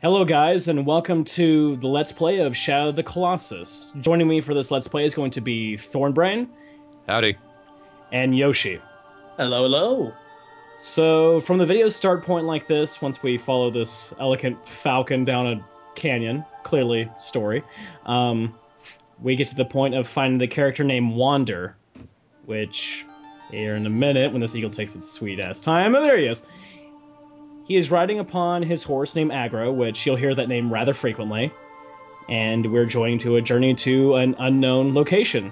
Hello guys, and welcome to the Let's Play of Shadow of the Colossus. Joining me for this Let's Play is going to be Thornbrain. Howdy. And Yoshi. Hello, hello. So, from the video's start point like this, once we follow this elegant falcon down a canyon, clearly story, we get to the point of finding the character named Wander, which, here in a minute, when this eagle takes its sweet-ass time, oh, there he is. He is riding upon his horse named Agro, which you'll hear that name rather frequently, and we're joining to a journey to an unknown location.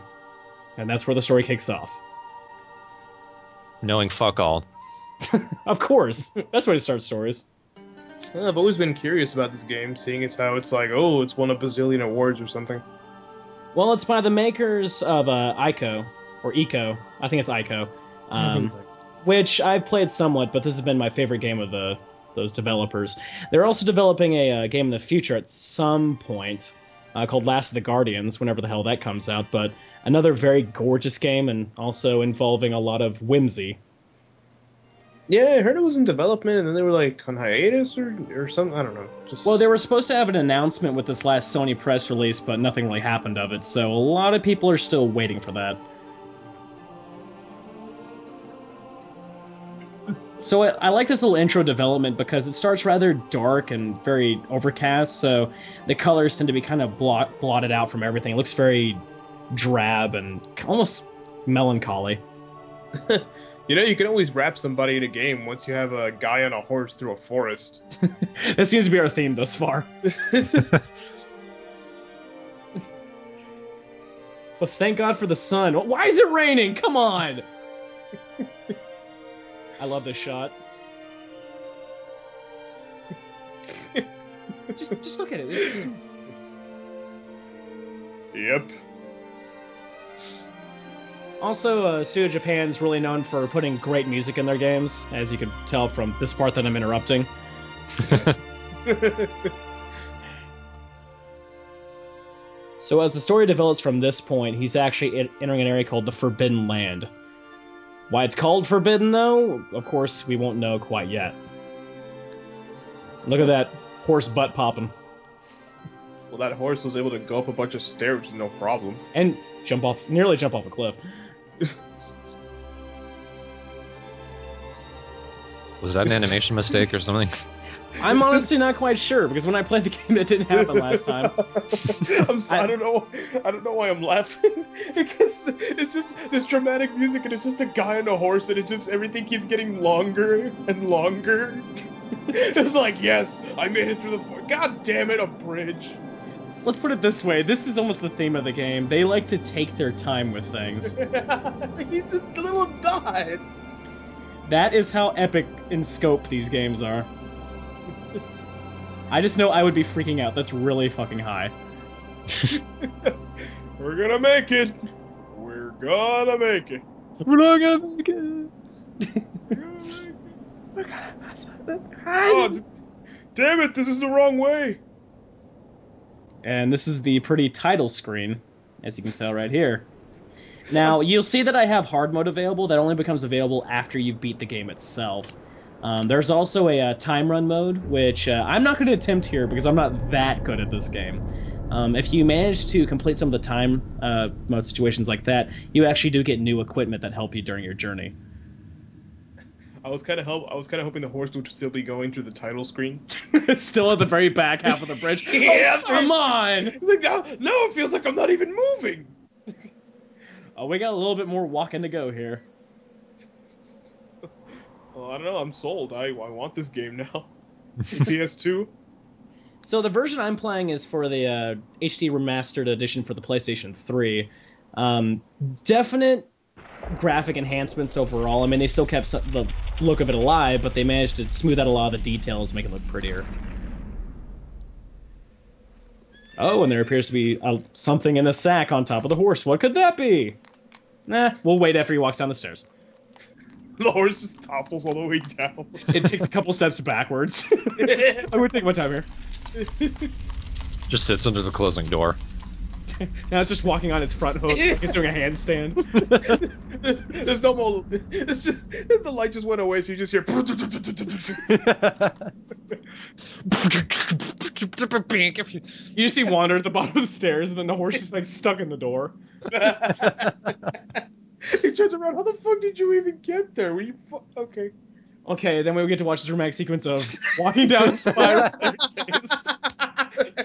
And that's where the story kicks off. Knowing fuck all. Of course! That's where to start stories. Well, I've always been curious about this game, seeing as how it's like, oh, it's won a bazillion awards or something. Well, it's by the makers of Ico, or Eco. I think it's Ico. I think it's like... Which I've played somewhat, but this has been my favorite game of those developers. They're also developing a game in the future at some point called Last of the Guardians, whenever the hell that comes out, but another very gorgeous game and also involving a lot of whimsy. Yeah, I heard it was in development and then they were like on hiatus or something, I don't know. Just... Well, they were supposed to have an announcement with this last Sony press release, but nothing really happened of it, so a lot of people are still waiting for that. So I like this little intro development because it starts rather dark and very overcast, so the colors tend to be kind of blotted out from everything. It looks very drab and almost melancholy. You know, you can always wrap somebody in a game once you have a guy on a horse through a forest. That seems to be our theme thus far. But thank God for the sun. Why is it raining? Come on! I love this shot. just look at it. Yep. Also, Studio Japan's really known for putting great music in their games, as you can tell from this part that I'm interrupting. So as the story develops from this point, he's actually entering an area called the Forbidden Land. Why it's called Forbidden, though, of course, we won't know quite yet. Look at that horse butt popping. Well, that horse was able to go up a bunch of stairs with no problem. And nearly jump off a cliff. Was that an animation mistake or something? I'm honestly not quite sure, because when I played the game, it didn't happen last time. I don't know why I'm laughing. Because it's just this dramatic music, and it's just a guy on a horse, and everything keeps getting longer and longer. It's like, yes, I made it through the forest. God damn it, a bridge. Let's put it this way, this is almost the theme of the game. They like to take their time with things. He's a little dot. That is how epic in scope these games are. I just know I would be freaking out. That's really fucking high. We're gonna make it. We're gonna make it. We're not gonna make it. We're gonna mess up it. Oh, damn it, this is the wrong way. And this is the pretty title screen, as you can tell right here. Now, you'll see that I have hard mode available. That only becomes available after you beat the game itself. There's also a time run mode, which I'm not going to attempt here because I'm not that good at this game. If you manage to complete some of the time mode situations like that, you actually do get new equipment that help you during your journey. I was kind of hoping the horse would still be going through the title screen. It's still at the very back half of the bridge. Yeah, oh, come on! It's like now it feels like I'm not even moving. Oh, we got a little bit more walking to go here. Well, I don't know. I'm sold. I want this game now. PS2. So the version I'm playing is for the HD remastered edition for the PlayStation 3. Definite graphic enhancements overall. I mean, they still kept the look of it alive, but they managed to smooth out a lot of the details, make it look prettier. Oh, and there appears to be something in a sack on top of the horse. What could that be? Nah, we'll wait after he walks down the stairs. The horse just topples all the way down. It takes a couple steps backwards. I'm gonna take my time here. Just sits under the closing door. Now it's just walking on its front hook. It's doing a handstand. There's no more. It's just the light just went away, so you just hear. You just see Wander at the bottom of the stairs, and then the horse is like stuck in the door. He turns around. How the fuck did you even get there? Were you okay? Okay, then we get to watch the dramatic sequence of walking down a spiral staircase.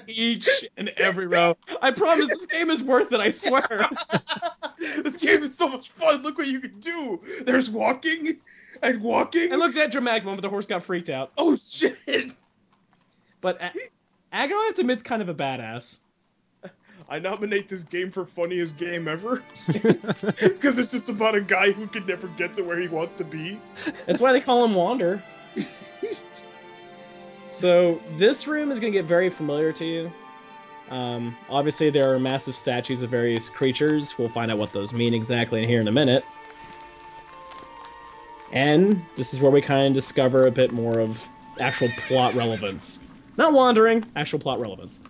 Each and every row. I promise this game is worth it, I swear. This game is so much fun. Look what you can do. There's walking and walking. And look at that dramatic moment. The horse got freaked out. Oh shit! But Agro, I have to admit, is kind of a badass. I nominate this game for funniest game ever. Because it's just about a guy who can never get to where he wants to be. That's why they call him Wander. So this room is going to get very familiar to you. Obviously, there are massive statues of various creatures. We'll find out what those mean exactly here in a minute. And this is where we kind of discover a bit more of actual plot relevance. Not wandering, actual plot relevance.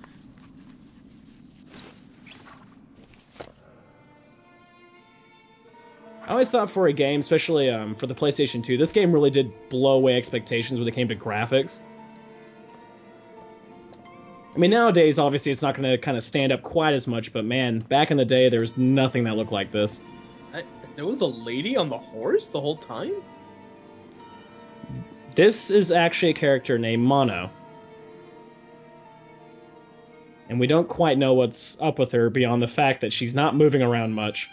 I always thought for a game, especially for the PlayStation 2, this game really did blow away expectations when it came to graphics. I mean, nowadays, obviously, it's not going to kind of stand up quite as much, but man, back in the day, there was nothing that looked like this. There was a lady on the horse the whole time? This is actually a character named Mono. And we don't quite know what's up with her beyond the fact that she's not moving around much.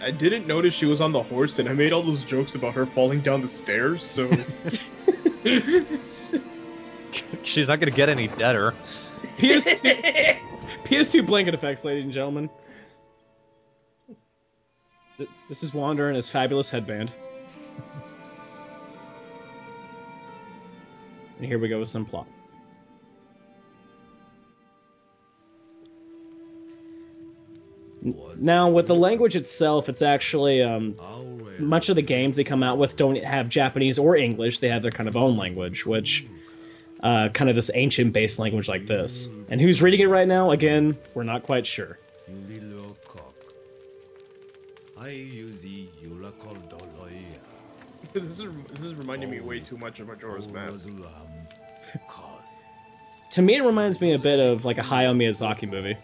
I didn't notice she was on the horse, and I made all those jokes about her falling down the stairs, so... She's not gonna get any deader. PS2 blanket effects, ladies and gentlemen. This is Wander and his fabulous headband. And here we go with some plot. Now, with the language itself, it's actually, much of the games they come out with don't have Japanese or English. They have their kind of own language, which, kind of this ancient-based language like this. And who's reading it right now? Again, we're not quite sure. This is reminding me way too much of Majora's Mask. To me, it reminds me a bit of, like, a Hayao Miyazaki movie.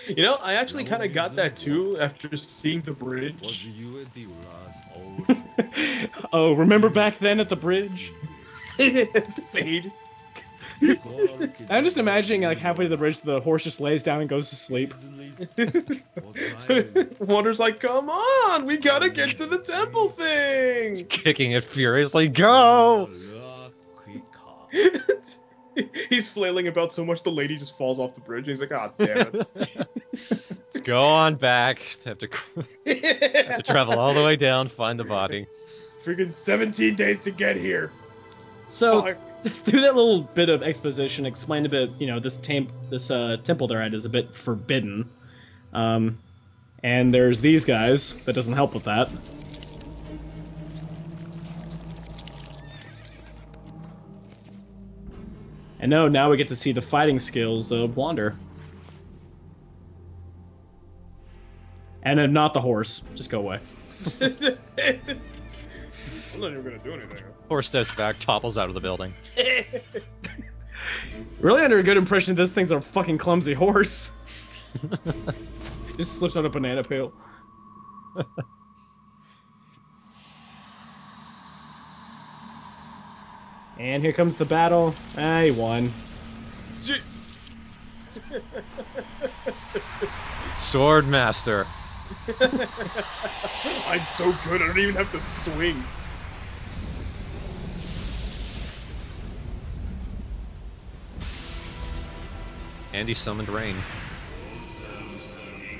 You know, I actually kind of got that too after seeing the bridge. Oh, remember back then at the bridge? Fade. I'm just imagining, like, halfway to the bridge, the horse just lays down and goes to sleep. Wander's like, come on, we gotta get to the temple thing! Kicking it furiously. Go! He's flailing about so much the lady just falls off the bridge and he's like, ah, damn it. Let's go on back. Have to travel all the way down, find the body. Freaking 17 days to get here. So, through that little bit of exposition, explain a bit, you know, this temple they're at is a bit forbidden. And there's these guys. That doesn't help with that. And no, now we get to see the fighting skills of Wander. And not the horse. Just go away. I'm not even gonna do anything. Horse steps back, topples out of the building. Really under a good impression this thing's a fucking clumsy horse. Just slips on a banana peel. And here comes the battle. He won. Sword Master. I'm so good, I don't even have to swing. And he summoned rain.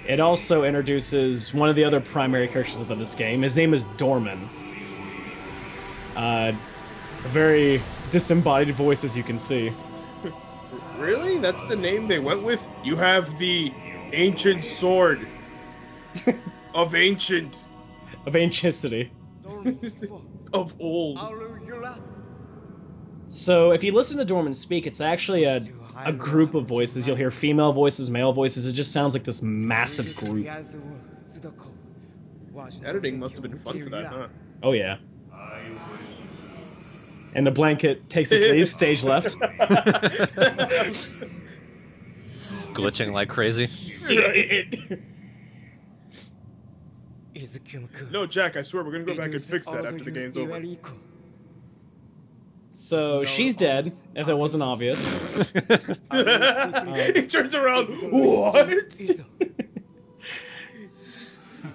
It also introduces one of the other primary characters of this game. His name is Dorman. A very disembodied voice, as you can see. Really? That's the name they went with? You have the ancient sword. Of ancient. Of ancientity. Of old. So, if you listen to Dorman speak, it's actually a group of voices. You'll hear female voices, male voices. It just sounds like this massive group. Editing must have been fun for that, huh? Oh, yeah. And the blanket takes its leave, stage left. Glitching like crazy. No, Jack, I swear we're gonna go back and fix that after the game's over. So she's dead, if it wasn't obvious. He turns around. What?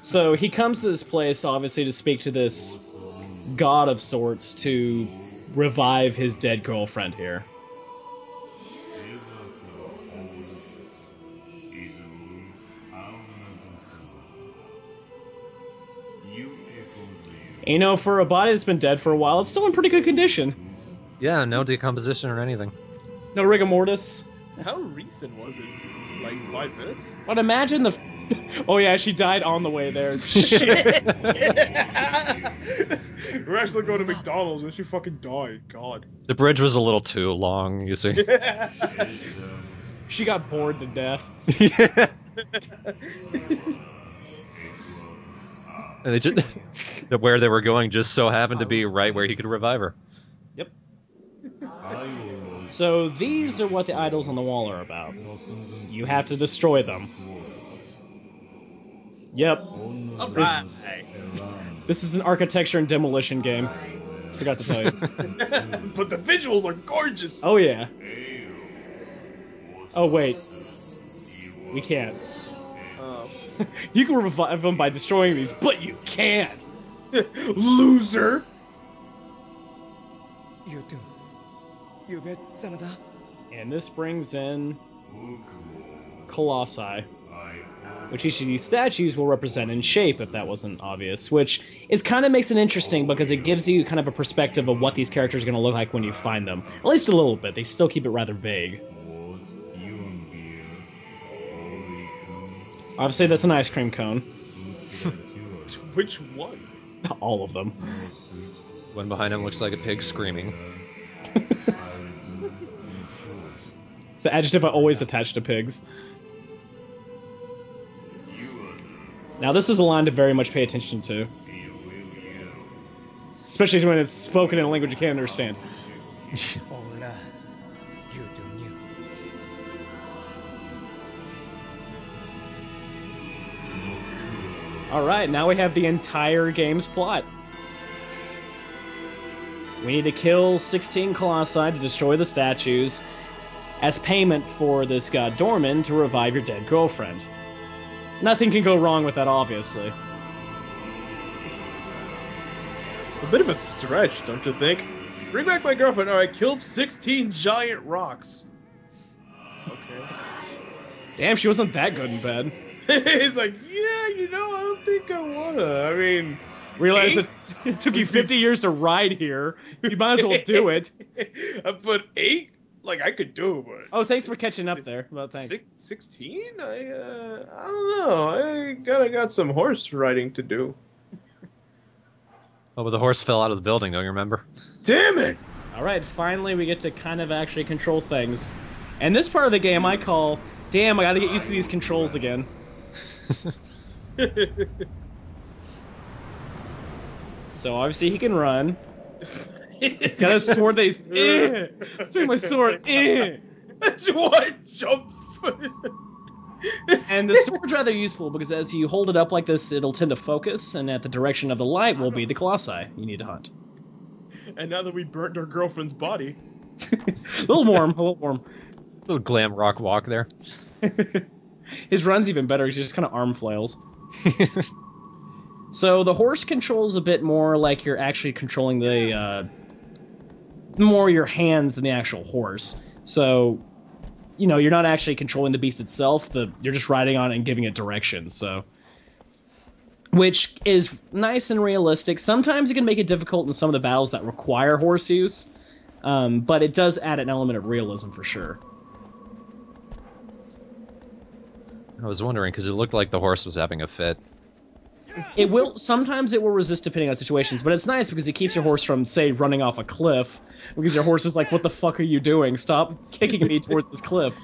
So he comes to this place, obviously, to speak to this god of sorts to revive his dead girlfriend here. You know, for a body that's been dead for a while, it's still in pretty good condition. Yeah, no decomposition or anything. No rigor mortis. How recent was it? Like 5 minutes? But imagine the... Oh yeah, she died on the way there. Shit! We're actually going to McDonald's and she fucking died. God. The bridge was a little too long, you see. She got bored to death. Yeah. And they just... where they were going just so happened to be right where he could revive her. Yep. So these are what the idols on the wall are about. You have to destroy them. Yep. Alright. This is an architecture and demolition game. Forgot to tell you. But the visuals are gorgeous! Oh yeah. Oh wait. We can't. You can revive them by destroying these, but you can't! Loser! And this brings in Colossi, which each of these statues will represent in shape, if that wasn't obvious, which is kind of makes it interesting because it gives you kind of a perspective of what these characters are going to look like when you find them. At least a little bit. They still keep it rather vague. Obviously, that's an ice cream cone. Which one? All of them. One behind him looks like a pig screaming. It's the adjective I always attach to pigs. Now, this is a line to very much pay attention to. Especially when it's spoken in a language you can't understand. Alright, now we have the entire game's plot. We need to kill 16 Colossi to destroy the statues as payment for this god Dorman to revive your dead girlfriend. Nothing can go wrong with that, obviously. It's a bit of a stretch, don't you think? Bring back my girlfriend. Alright, killed 16 giant rocks. Okay. Damn, she wasn't that good in bed. He's like, yeah, you know, I don't think I wanna. I mean... Realize that it took you 50 years to ride here. You might as well do it. But 8? Like, I could do it, but... Oh, thanks for catching up there. Well, thanks. 16? I don't know. I got some horse riding to do. Oh, but the horse fell out of the building, don't you remember? Damn it! Alright, finally we get to kind of actually control things. And this part of the game I call, damn, I gotta get used to these controls again. So obviously he can run. He's got a sword that he's... Swing my sword! That's one jump! And the sword's rather useful because as you hold it up like this, it'll tend to focus, and at the direction of the light will be the Colossi you need to hunt. And now that we burnt our girlfriend's body... A little warm, a little warm. Little glam rock walk there. His run's even better, he's just kind of arm flails. So the horse controls a bit more like you're actually controlling the, more your hands than the actual horse. So, you know, you're not actually controlling the beast itself, you're just riding on it and giving it directions, so... Which is nice and realistic. Sometimes it can make it difficult in some of the battles that require horse use, but it does add an element of realism for sure. I was wondering, because it looked like the horse was having a fit. Sometimes it will resist depending on situations, but it's nice because it keeps your horse from, say, running off a cliff, because your horse is like, what the fuck are you doing? Stop kicking me towards this cliff.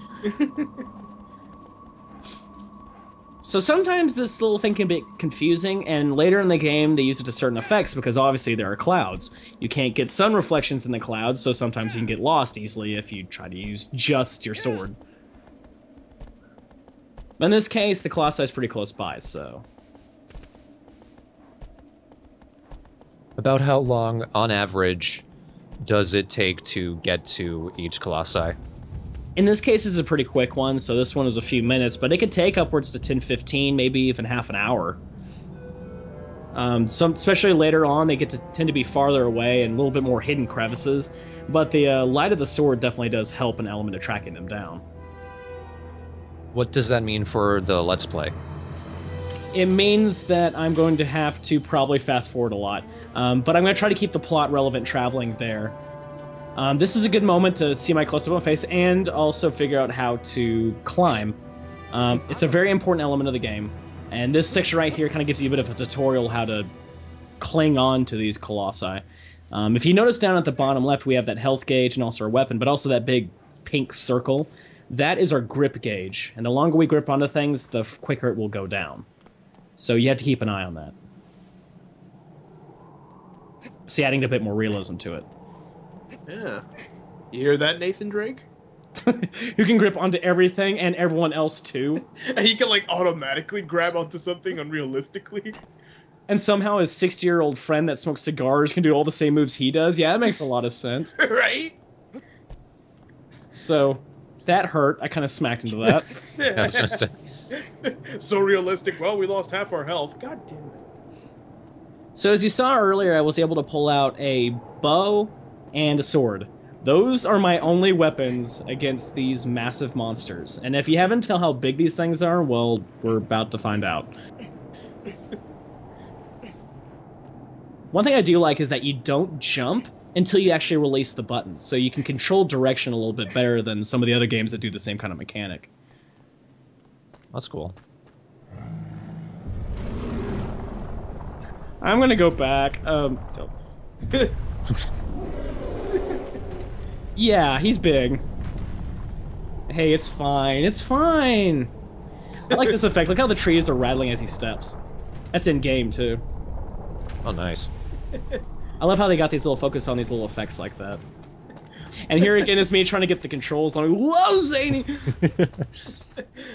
So sometimes this little thing can be confusing, and later in the game they use it to certain effects because obviously there are clouds. You can't get sun reflections in the clouds, so sometimes you can get lost easily if you try to use just your sword. But in this case, the Colossi is pretty close by, so... About how long, on average, does it take to get to each Colossi? In this case, it's a pretty quick one, so this one was a few minutes, but it could take upwards to 10-15, maybe even half an hour. Especially later on, they tend to be farther away and a little bit more hidden crevices, but the light of the sword definitely does help an element of tracking them down. What does that mean for the Let's Play? It means that I'm going to have to probably fast forward a lot, but I'm going to try to keep the plot relevant traveling there. This is a good moment to see my close-up on face and also figure out how to climb. It's a very important element of the game, and this section right here kind of gives you a bit of a tutorial how to cling on to these Colossi. If you notice down at the bottom left, we have that health gauge and also our weapon, but also that big pink circle. That is our grip gauge, and the longer we grip onto things, the quicker it will go down. So you have to keep an eye on that. See, adding a bit more realism to it. Yeah. You hear that, Nathan Drake? You can grip onto everything and everyone else too. And he can like automatically grab onto something unrealistically. And somehow his 60-year-old friend that smokes cigars can do all the same moves he does. Yeah, that makes a lot of sense. Right? So, that hurt. I kind of smacked into that. I was gonna say. So realistic. Well, we lost half our health. God damn it. So as you saw earlier, I was able to pull out a bow and a sword. Those are my only weapons against these massive monsters. And if you haven't tell how big these things are, well, we're about to find out. One thing I do like is that you don't jump until you actually release the buttons, so you can control direction a little bit better than some of the other games that do the same kind of mechanic. That's cool. I'm gonna go back. Yeah, he's big. Hey, it's fine. It's fine. I like this effect. Look how the trees are rattling as he steps. That's in game too. Oh, nice. I love how they got these little focus on these little effects like that. And here again is me trying to get the controls on. Whoa, Zany!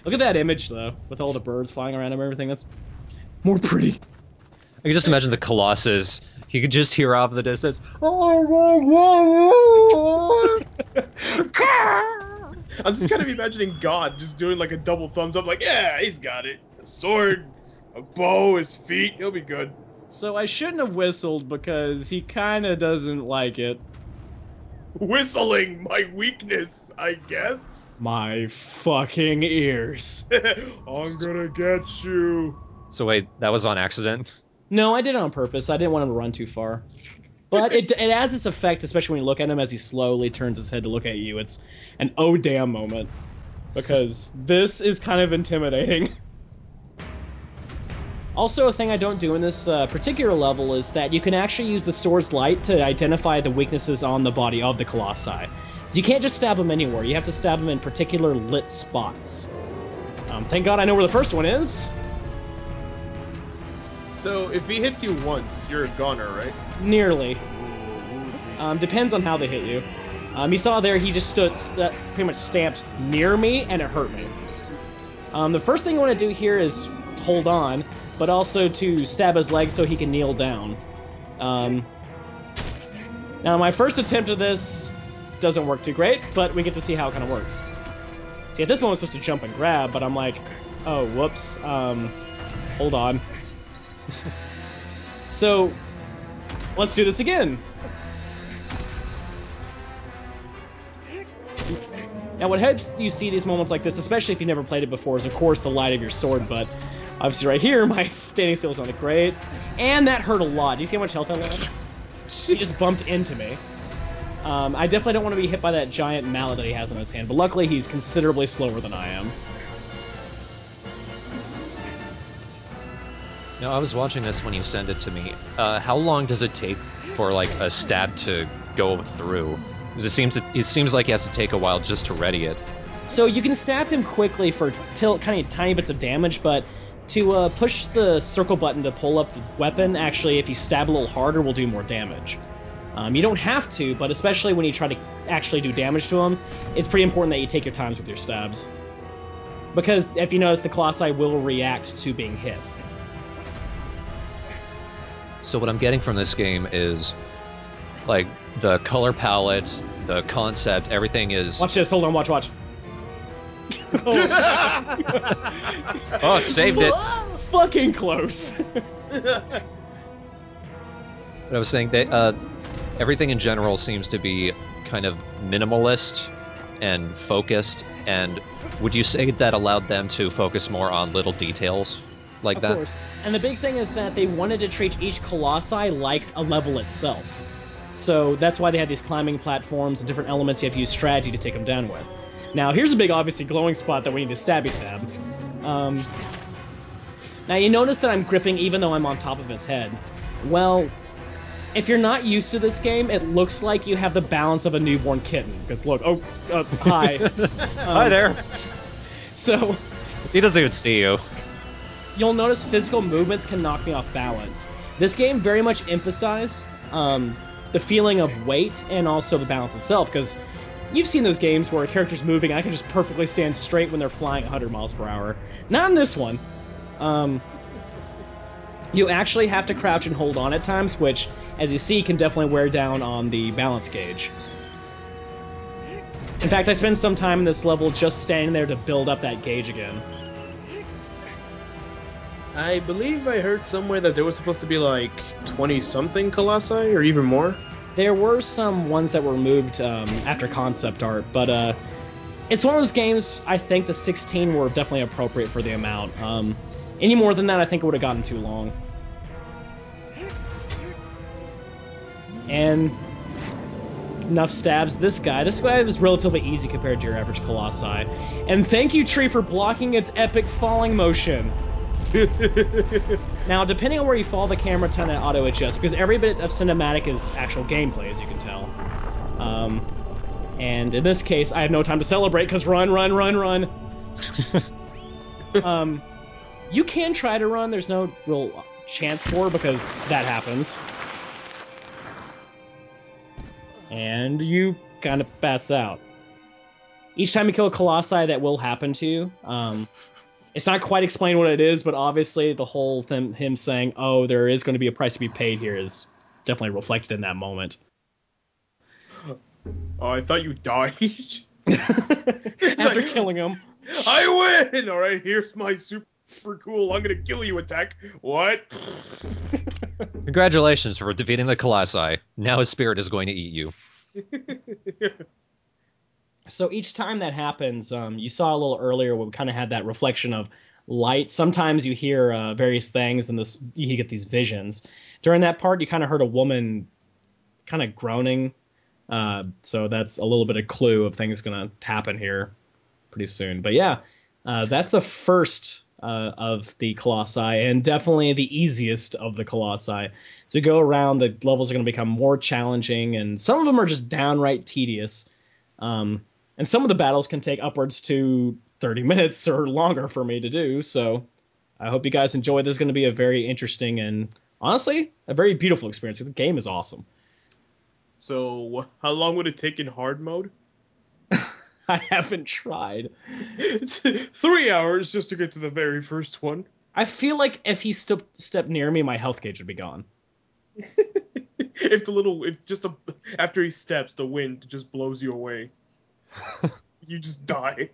Look at that image though, with all the birds flying around him and everything. That's more pretty. I can just imagine the Colossus. You could just hear off in the distance. I'm just kind of imagining God just doing like a double thumbs up, like, yeah, he's got it. A sword, a bow, his feet, he'll be good. So I shouldn't have whistled because he kind of doesn't like it. Whistling, my weakness, I guess. My fucking ears. I'm gonna get you. So wait, that was on accident? No, I did it on purpose. I didn't want him to run too far. But it has its effect, especially when you look at him as he slowly turns his head to look at you. It's an oh damn moment. Because this is kind of intimidating. Also, a thing I don't do in this particular level is that you can actually use the sword's light to identify the weaknesses on the body of the Colossi. You can't just stab them anywhere. You have to stab them in particular lit spots. Thank God I know where the first one is. So, if he hits you once, you're a goner, right? Nearly. Depends on how they hit you. You saw there, he just pretty much stamped near me, and it hurt me. The first thing you want to do here is hold on, but also to stab his leg so he can kneel down. Now, my first attempt at this doesn't work too great, but we get to see how it kind of works. See, at this moment, I'm supposed to jump and grab, but I'm like, oh, whoops, hold on. So, let's do this again. Now, what helps you see these moments like this, especially if you've never played it before, is of course the light of your sword, but obviously right here, my standing still is not great. And that hurt a lot. Do you see how much health I lost? He just bumped into me. I definitely don't want to be hit by that giant mallet that he has in his hand, but luckily he's considerably slower than I am. No, I was watching this when you sent it to me. How long does it take for like a stab to go through? Because it seems like it has to take a while just to ready it. So you can stab him quickly for kind of tiny bits of damage, but To push the circle button to pull up the weapon, actually, if you stab a little harder, will do more damage. You don't have to, but especially when you try to actually do damage to them, it's pretty important that you take your times with your stabs. Because, if you notice, the Colossi will react to being hit. So what I'm getting from this game is, like, the color palette, the concept, everything is... Watch this, hold on, watch. Oh, saved it! Fucking close! But I was saying that everything in general seems to be kind of minimalist and focused, and would you say that allowed them to focus more on little details like that? Of course. And the big thing is that they wanted to treat each Colossi like a level itself. So that's why they had these climbing platforms and different elements you have to use strategy to take them down with. Now, here's a big, obviously, glowing spot that we need to stabby stab. Now, you notice that I'm gripping even though I'm on top of his head. Well, if you're not used to this game, it looks like you have the balance of a newborn kitten. Because look, hi. Hi there. So... He doesn't even see you. You'll notice physical movements can knock me off balance. This game very much emphasized the feeling of weight and also the balance itself, because you've seen those games where a character's moving and I can just perfectly stand straight when they're flying 100 miles per hour. Not in this one. You actually have to crouch and hold on at times, which, as you see, can definitely wear down on the balance gauge. In fact, I spent some time in this level just standing there to build up that gauge again. I believe I heard somewhere that there was supposed to be like 20-something Colossi, or even more. There were some ones that were moved after concept art, but it's one of those games, I think the 16 were definitely appropriate for the amount. Any more than that, I think it would have gotten too long. And enough stabs. This guy was relatively easy compared to your average Colossi. And thank you, Tree, for blocking its epic falling motion. Now, depending on where you fall, the camera tend to auto-adjust, because every bit of cinematic is actual gameplay, as you can tell. And in this case, I have no time to celebrate, because run. You can try to run, there's no real chance for, because that happens. And you kind of pass out. Each time you kill a Colossi, that will happen to you. It's not quite explained what it is, but obviously the whole thing, him saying, oh, there is going to be a price to be paid here, is definitely reflected in that moment. Oh, I thought you died. After killing him. I win! Alright, here's my super cool, I'm gonna kill you attack. What? Congratulations for defeating the Colossi. Now his spirit is going to eat you. So each time that happens, you saw a little earlier where we kind of had that reflection of light. Sometimes you hear various things and you get these visions. During that part, you kind of heard a woman kind of groaning. So that's a little bit of clue of things going to happen here pretty soon. But yeah, that's the first of the Colossi, and definitely the easiest of the Colossi. As we go around, the levels are going to become more challenging, and some of them are just downright tedious. And some of the battles can take upwards to 30 minutes or longer for me to do, so I hope you guys enjoy. This is going to be a very interesting and, honestly, a very beautiful experience, because the game is awesome. So, how long would it take in hard mode? I haven't tried. It's 3 hours just to get to the very first one. I feel like if he stepped near me, my health gauge would be gone. After he steps, the wind just blows you away. You just die.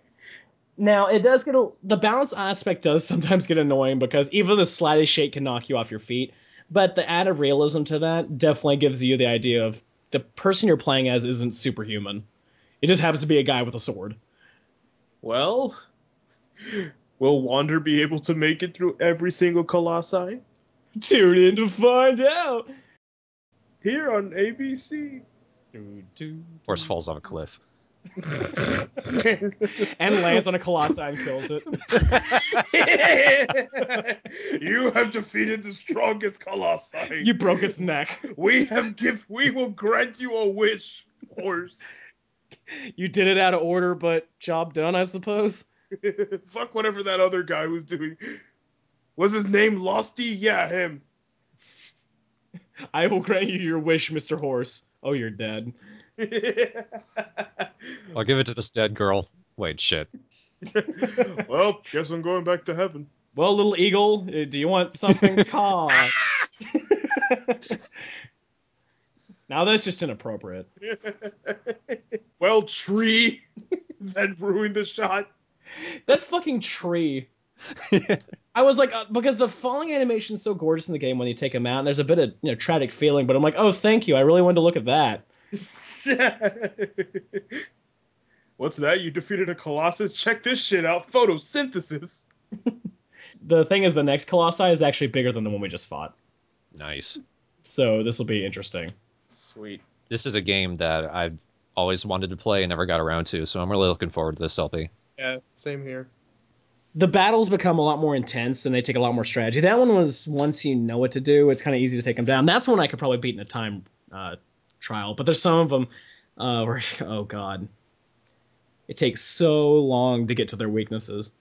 Now, the balance aspect does sometimes get annoying, because even the slightest shake can knock you off your feet, but the added realism to that definitely gives you the idea of the person you're playing as isn't superhuman. It just happens to be a guy with a sword. Well, will Wander be able to make it through every single Colossi? Tune in to find out! Here on ABC. Horse falls off a cliff. And lands on a Colossi and kills it. You have defeated the strongest Colossi. You broke its neck. We will grant you a wish, horse. You did it out of order, but job done, I suppose. Fuck whatever that other guy was doing. Was his name Losty? Yeah, him. I will grant you your wish, Mr. Horse. Oh, you're dead. I'll give it to this dead girl. Wait, shit. Well, guess I'm going back to heaven. Well, little eagle, do you want something? Caw. Now that's just inappropriate. Well, tree. That ruined the shot. That fucking tree. I was like, because the falling animation is so gorgeous in the game when you take him out, and there's a bit of tragic feeling, but I'm like, oh, thank you. I really wanted to look at that. What's that? You defeated a Colossus? Check this shit out. Photosynthesis. The thing is, the next Colossi is actually bigger than the one we just fought. Nice. So this will be interesting. Sweet. This is a game that I've always wanted to play and never got around to, so I'm really looking forward to this LP. Yeah, same here. The battles become a lot more intense and they take a lot more strategy. That one was, once you know what to do, it's kind of easy to take them down. That's one I could probably beat in a time trial. But there's some of them where, oh god, it takes so long to get to their weaknesses.